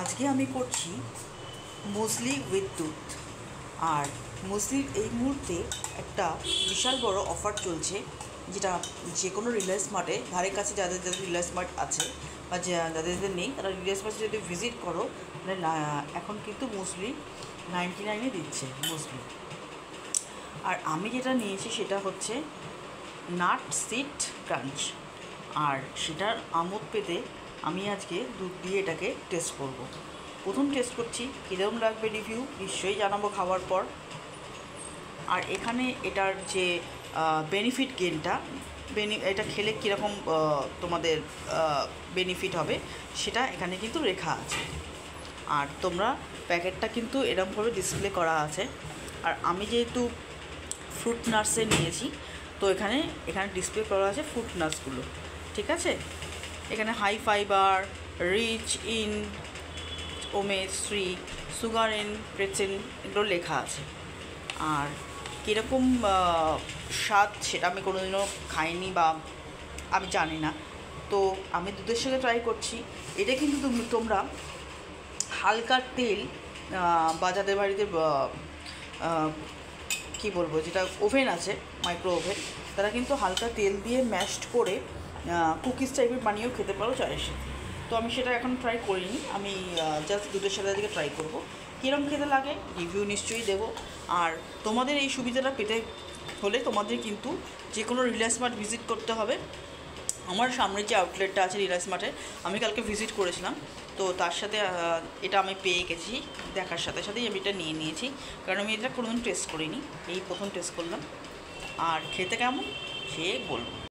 আজকে আমি করছি মুসলি উইথ দুধ। আর মুসলির এই মুহূর্তে একটা বিশাল বড় অফার চলছে, যেটা যে কোনো রিলায়েন্স মার্টে ধারে কাছে যাদের যাদের রিলায়েন্স মার্ট আছে বা যাদের নেই তারা রিলায়েন্স মার্টে যদি ভিজিট করো তাহলে এখন কিন্তু মুসলি 99-এ দিচ্ছে মুসলি। আর আমি যেটা নিয়েছি সেটা হচ্ছে নাট সিড ক্রাঞ্চ, আর সেটার আমোদ পেতে আমি আজকে দুধ দিয়ে এটাকে টেস্ট করব। প্রথম টেস্ট করছি, কীরকম লাগবে রিভিউ নিশ্চয়ই জানাবো খাওয়ার পর। আর এখানে এটার যে বেনিফিট গেনটা, এটা খেলে কীরকম তোমাদের বেনিফিট হবে সেটা এখানে কিন্তু লেখা আছে। আর তোমরা প্যাকেটটা কিন্তু এরকমভাবে ডিসপ্লে করা আছে। আর আমি যেহেতু ফ্রুট নাটসে নিয়েছি, তো এখানে ডিসপ্লে করা আছে ফ্রুট নাটসগুলো, ঠিক আছে। এখানে high fibre, rich in omega three, sugar in protein, এগুলো লেখা আছে। আর কীরকম স্বাদ সেটা আমি কোনোদিনও খাইনি বা আমি জানি না, তো আমি দুধের সাথে ট্রাই করছি। এটা কিন্তু তোমরা হালকা তেল বা যাদের বাড়িতে কী বলবো, যেটা ওভেন আছে মাইক্রো ওভেন, তারা কিন্তু হালকা তেল দিয়ে ম্যাশড করে কুকিজ টাইপের বানিয়েও খেতে পারো চায়ের সাথে। তো আমি সেটা এখন ট্রাই করিনি, আমি জাস্ট দুধের সাথে দিকে ট্রাই করবো কীরকম খেতে লাগে, রিভিউ নিশ্চয়ই দেবো। আর তোমাদের এই সুবিধাটা পেতে হলে তোমাদের কিন্তু যে কোনো রিলায়েন্স মার্ট ভিজিট করতে হবে। আমার সামনের যে আউটলেটটা আছে রিলায়েন্স মার্টে, আমি কালকে ভিজিট করেছিলাম, তো তার সাথে এটা আমি পেয়ে গেছি, দেখার সাথে সাথেই আমি এটা নিয়ে নিয়েছি, কারণ আমি এটা কোনোদিন টেস্ট করিনি, এই প্রথম টেস্ট করলাম। আর খেতে কেমন সে বলবো।